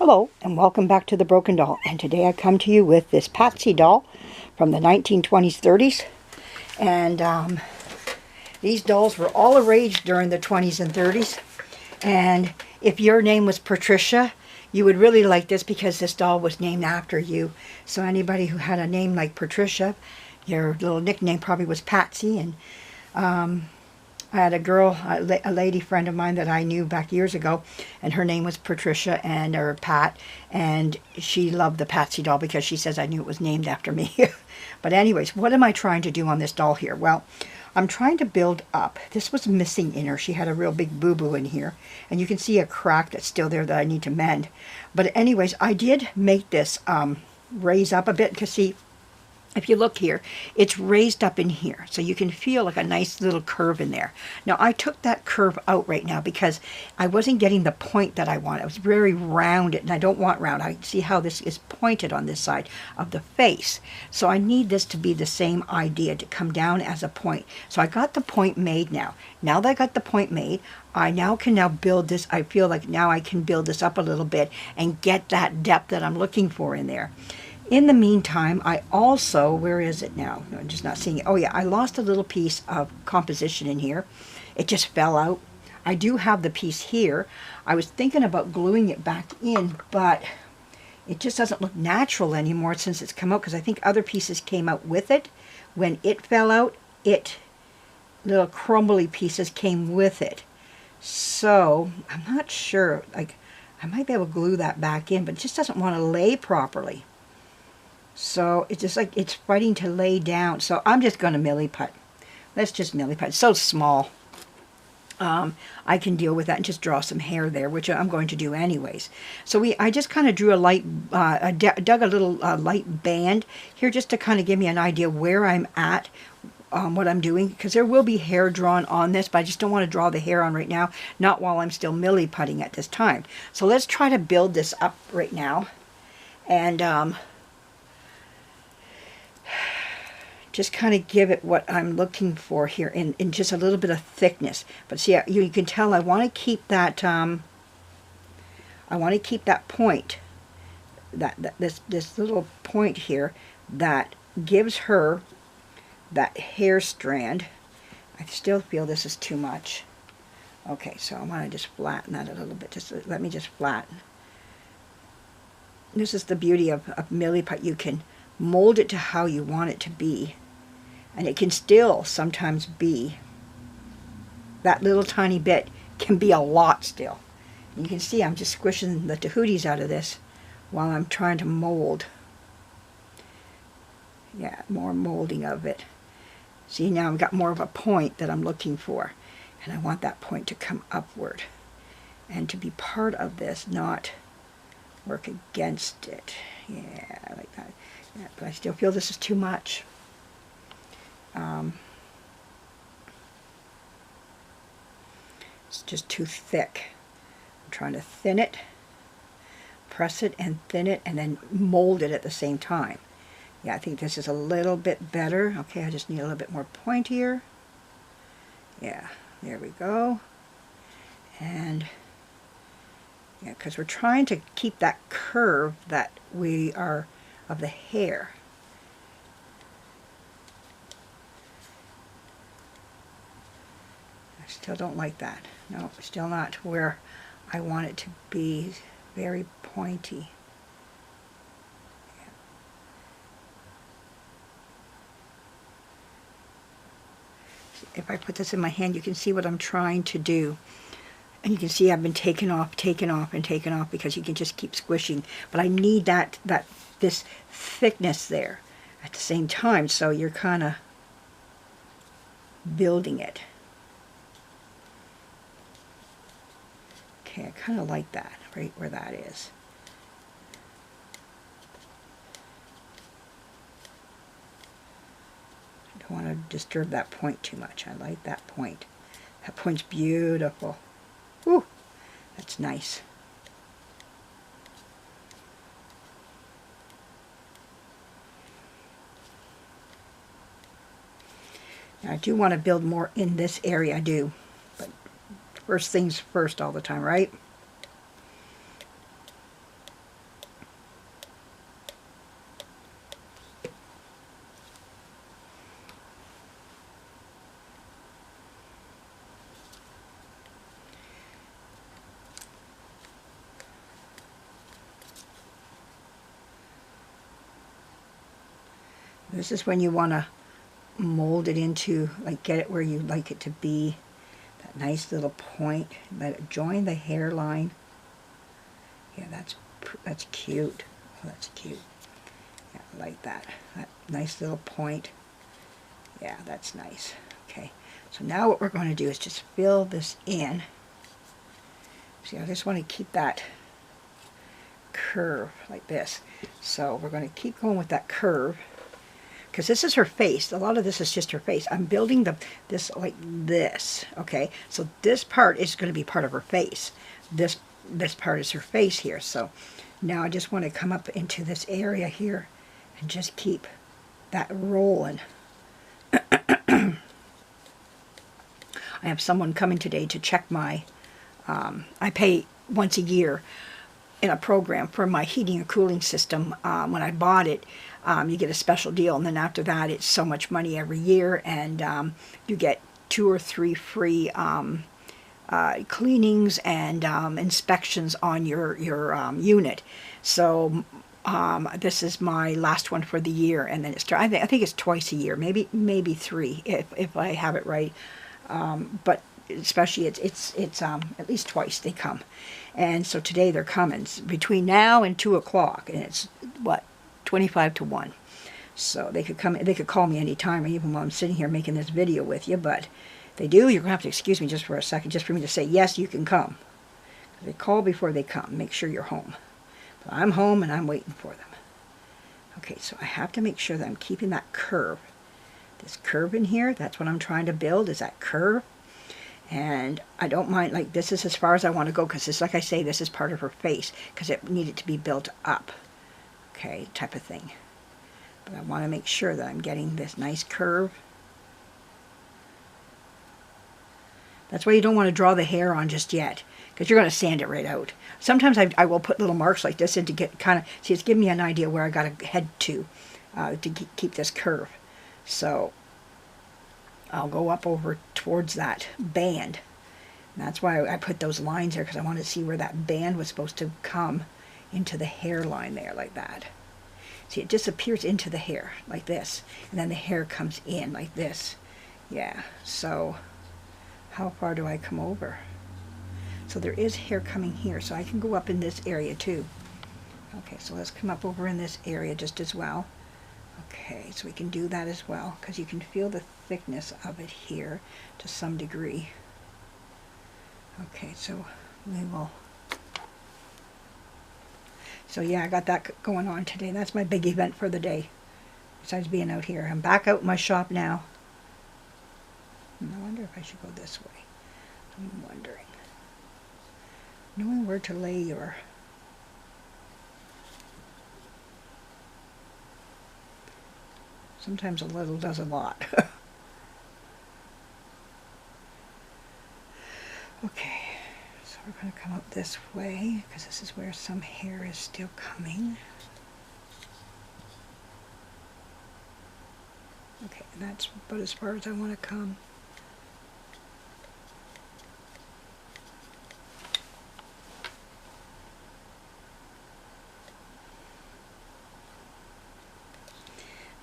Hello and welcome back to the Broken Doll, and today I come to you with this Patsy doll from the 1920s 30s, and these dolls were all the rage during the 20s and 30s, and if your name was Patricia you would really like this because this doll was named after you. So anybody who had a name like Patricia, your little nickname probably was Patsy. And I had a girl, a lady friend of mine that I knew back years ago, and her name was Patricia, or Pat, and she loved the Patsy doll because she says I knew it was named after me. But anyways, what am I trying to do on this doll here? Well, I'm trying to build up. This was missing in her. She had a real big boo-boo in here, and you can see a crack that's still there that I need to mend. But anyways, I did make this raise up a bit, because see, if you look here, it's raised up in here, so you can feel like a nice little curve in there. Now, I took that curve out right now because I wasn't getting the point that I want. It was very rounded, and I don't want round. I see how this is pointed on this side of the face. So I need this to be the same idea, to come down as a point. So I got the point made now. Now that I got the point made, I can now build this. I feel like now I can build this up a little bit and get that depth that I'm looking for in there. In the meantime, I also, where is it now? No, I'm just not seeing it. Oh yeah, I lost a little piece of composition in here. It just fell out. I do have the piece here. I was thinking about gluing it back in, but it just doesn't look natural anymore since it's come out, because I think other pieces came out with it. When it fell out, little crumbly pieces came with it. So, I'm not sure. Like, I might be able to glue that back in, but it just doesn't want to lay properly. So it's just like it's fighting to lay down. So I'm just going to milliput. Let's just milliput. It's so small. I can deal with that and just draw some hair there, which I'm going to do anyways. So I just kind of drew a light, dug a little light band here just to kind of give me an idea where I'm at, what I'm doing, because there will be hair drawn on this, but I just don't want to draw the hair on right now, not while I'm still milliputting at this time. So let's try to build this up right now, and just kind of give it what I'm looking for here in just a little bit of thickness. But see, you can tell I want to keep that point, this little point here that gives her that hair strand. I still feel this is too much. Okay, so I want to just flatten that a little bit. Let me just flatten. This is the beauty of milliput. You can mold it to how you want it to be, and it can still sometimes be, that little tiny bit can be a lot still. And you can see I'm just squishing the tahooties out of this while I'm trying to mold. Yeah, more molding of it. See, now I've got more of a point that I'm looking for, and I want that point to come upward and to be part of this, not work against it. Yeah, I like that. Yeah, but I still feel this is too much. It's just too thick. I'm trying to thin it, press it and thin it, and then mold it at the same time. Yeah, I think this is a little bit better. Okay, I just need a little bit more pointier. Yeah, there we go. And yeah, because we're trying to keep that curve that we are of the hair. I still don't like that. No, still not where I want it to be. Very pointy. If I put this in my hand, you can see what I'm trying to do. And you can see I've been taking off, and taking off, because you can just keep squishing. But I need this thickness there at the same time, so you're kind of building it. Okay, I kind of like that, right where that is. I don't want to disturb that point too much. I like that point. That point's beautiful. Whew, that's nice. Now, I do want to build more in this area, I do. But first things first all the time, right? This is when you want to mold it into, like, get it where you like it to be. That nice little point. Let it join the hairline. Yeah, that's cute. Oh, that's cute. Yeah, I like that. That nice little point. Yeah, that's nice. Okay, so now what we're going to do is just fill this in. See, I just want to keep that curve like this. So we're going to keep going with that curve, because this is her face. A lot of this is just her face. I'm building this like this. Okay, so this part is going to be part of her face. This part is her face here. So now I just want to come up into this area here and just keep that rolling. I have someone coming today to check my, I pay once a year in a program for my heating and cooling system. When I bought it, you get a special deal, and then after that it's so much money every year, and you get 2 or 3 free cleanings and inspections on your unit. So this is my last one for the year, and then it's I think it's twice a year, maybe 3 if I have it right. But especially it's at least twice they come, and so today they're coming between now and 2 o'clock, and it's what, 25 to 1. So they could come, they could call me anytime, even while I'm sitting here making this video with you. But if they do, you're gonna have to excuse me just for a second, just for me to say yes, you can come. They call before they come. Make sure you're home. But I'm home and I'm waiting for them. Okay, so I have to make sure that I'm keeping that curve. This curve in here, that's what I'm trying to build, is that curve. And I don't mind, like, this is as far as I want to go, because this, like I say, this is part of her face, because it needed to be built up. Okay, type of thing. But I want to make sure that I'm getting this nice curve. That's why you don't want to draw the hair on just yet, because you're going to sand it right out. Sometimes I will put little marks like this in to get kind of, see, it's giving me an idea where I got to head to keep this curve. So I'll go up over towards that band. And that's why I put those lines there, because I wanted to see where that band was supposed to come into the hairline there, like that. See, it disappears into the hair like this, and then the hair comes in like this. Yeah, so how far do I come over? So there is hair coming here, so I can go up in this area too. Okay, so let's come up over in this area just as well. Okay, so we can do that as well, because you can feel the thickness of it here to some degree. Okay, so we will. So yeah, I got that going on today. That's my big event for the day, besides being out here. I'm back out in my shop now. I wonder if I should go this way. I'm wondering. Knowing where to lay your... Sometimes a little does a lot. Okay, so we're going to come up this way, because this is where some hair is still coming. Okay, and that's about as far as I want to come.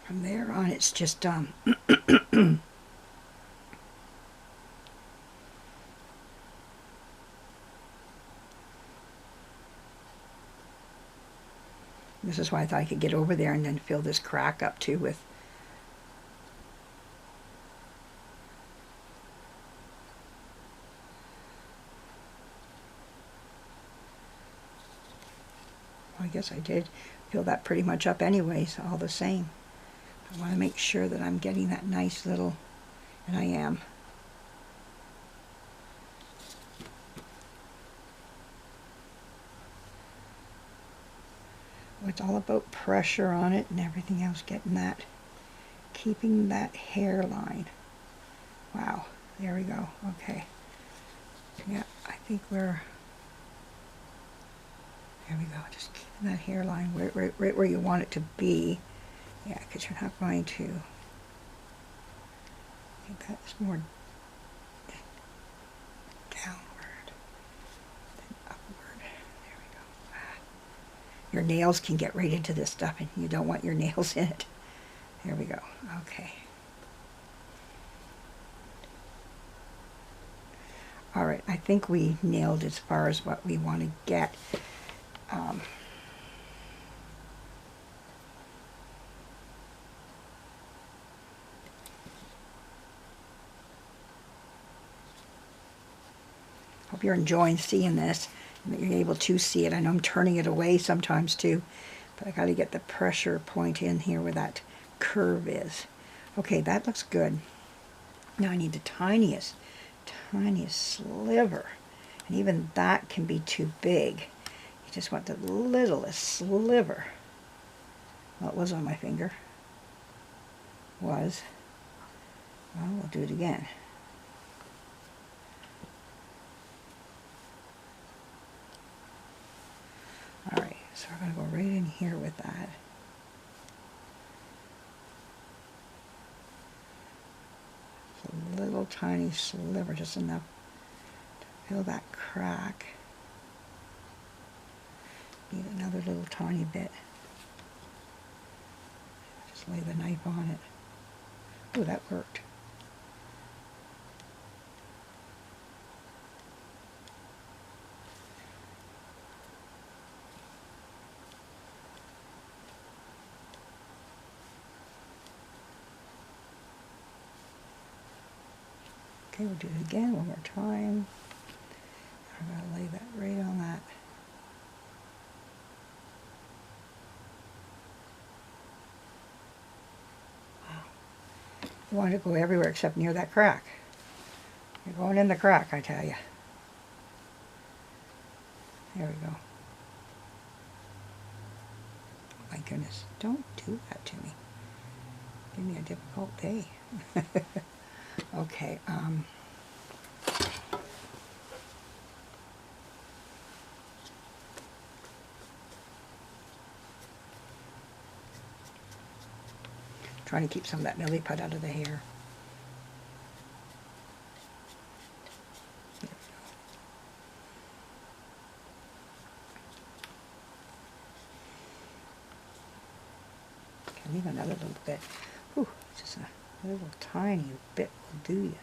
From there on, it's just this is why I thought I could get over there and then fill this crack up too with I guess I did fill that pretty much up anyways, all the same. I want to make sure that I'm getting that nice little, and I am. It's all about pressure on it and everything else, getting that, keeping that hairline. Wow, there we go. Okay. Yeah, I think we're, there we go, just keeping that hairline right where you want it to be. Yeah, because you're not going to, I think that's more downward than upward. There we go. Your nails can get right into this stuff, and you don't want your nails in it. There we go. Okay. All right, I think we nailed as far as what we want to get. Hope you're enjoying seeing this and that you're able to see it. I know I'm turning it away sometimes too, but I got to get the pressure point in here where that curve is. Okay, that looks good. Now I need the tiniest sliver, and even that can be too big. You just want the littlest sliver. Well, it was on my finger. Was. Well, we'll do it again. All right, so we're going to go right in here with that. A little tiny sliver, just enough to fill that crack. Need another little tiny bit. Just lay the knife on it. Oh, that worked. Okay, we'll do it again one more time. I'm going to lay that right on that. Wow. You want it to go everywhere except near that crack. You're going in the crack, I tell you. There we go. My goodness, don't do that to me. Give me a difficult day. Okay, trying to keep some of that milliput out of the hair. Okay, leave another little bit. Whew, just a little tiny bit will do you.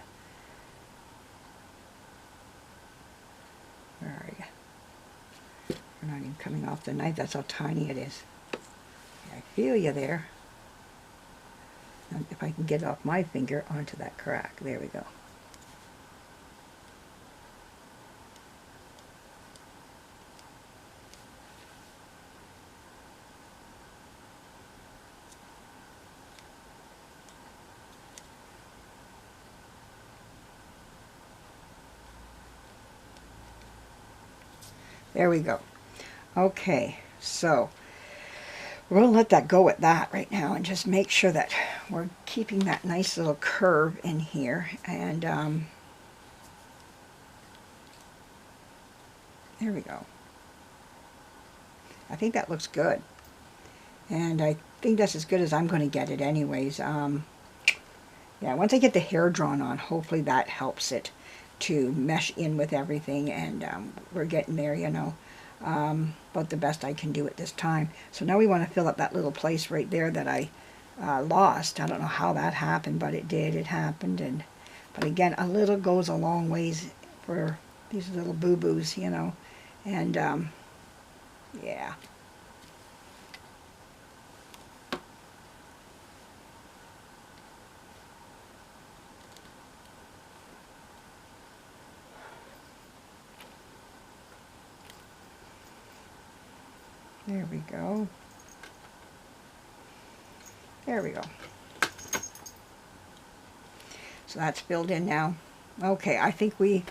Where are you? You're not even coming off the knife. That's how tiny it is. I feel you there. And if I can get off my finger onto that crack. There we go. There we go. Okay, so we're going to let that go at that right now and just make sure that we're keeping that nice little curve in here. And there we go. I think that looks good. And I think that's as good as I'm going to get it anyways. Yeah, once I get the hair drawn on, hopefully that helps it to mesh in with everything, and we're getting there, you know, about the best I can do at this time. So now we want to fill up that little place right there that I lost. I don't know how that happened, but it did. It happened. But again, a little goes a long ways for these little boo-boos, you know. And yeah. There we go. There we go. So that's filled in now. Okay, I think we've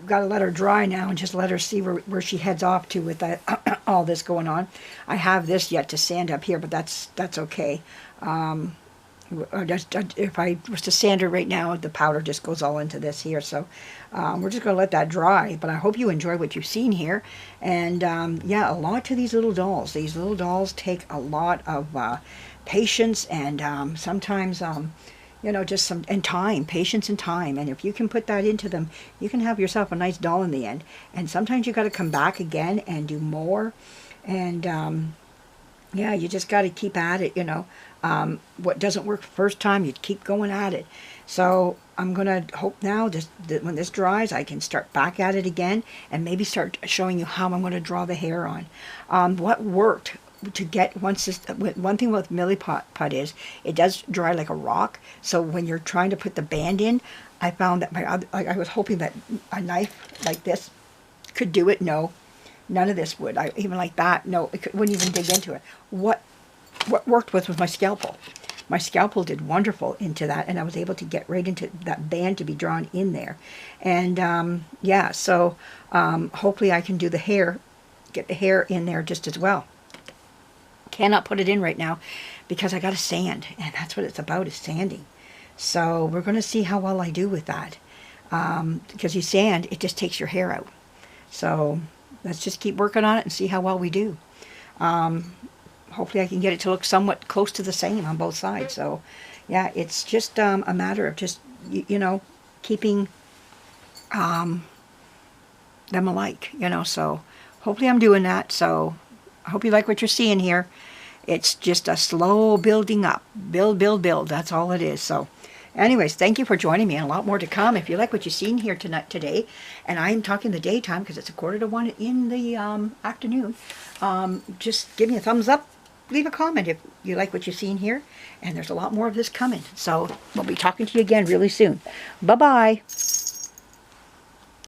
got to let her dry now and just let her see where she heads off to with that all this going on. I have this yet to sand up here, but that's okay. If I was to sand her right now, the powder just goes all into this here. So we're just going to let that dry. But I hope you enjoy what you've seen here. And yeah, a lot to these little dolls. These little dolls take a lot of patience and sometimes, you know, just some time, patience and time. And if you can put that into them, you can have yourself a nice doll in the end. And sometimes you got to come back again and do more. And yeah, you just got to keep at it, you know. What doesn't work the first time, you keep going at it. So I'm going to hope now that when this dries, I can start back at it again and maybe start showing you how I'm going to draw the hair on. What worked to get, once this, one thing with milliput is it does dry like a rock. So when you're trying to put the band in, I found that I was hoping that a knife like this could do it. No, none of this would. Even like that, no, wouldn't even dig into it. What worked was my scalpel. My scalpel did wonderful into that, and I was able to get right into that band to be drawn in there. And yeah, so hopefully I can do the hair, get the hair in there just as well. Cannot put it in right now because I got to sand, and that's what it's about, is sanding. So we're going to see how well I do with that. Because you sand, it just takes your hair out. So let's just keep working on it and see how well we do. Hopefully I can get it to look somewhat close to the same on both sides. So yeah, it's just a matter of just, you know, keeping them alike, you know. So hopefully I'm doing that. So I hope you like what you're seeing here. It's just a slow building up. Build, build, build. That's all it is. So anyways, thank you for joining me, and a lot more to come. If you like what you've seen here today, and I'm talking the daytime because it's 1:45 in the afternoon, just give me a thumbs up. Leave a comment if you like what you've seen here, and there's a lot more of this coming. So we'll be talking to you again really soon. Bye-bye.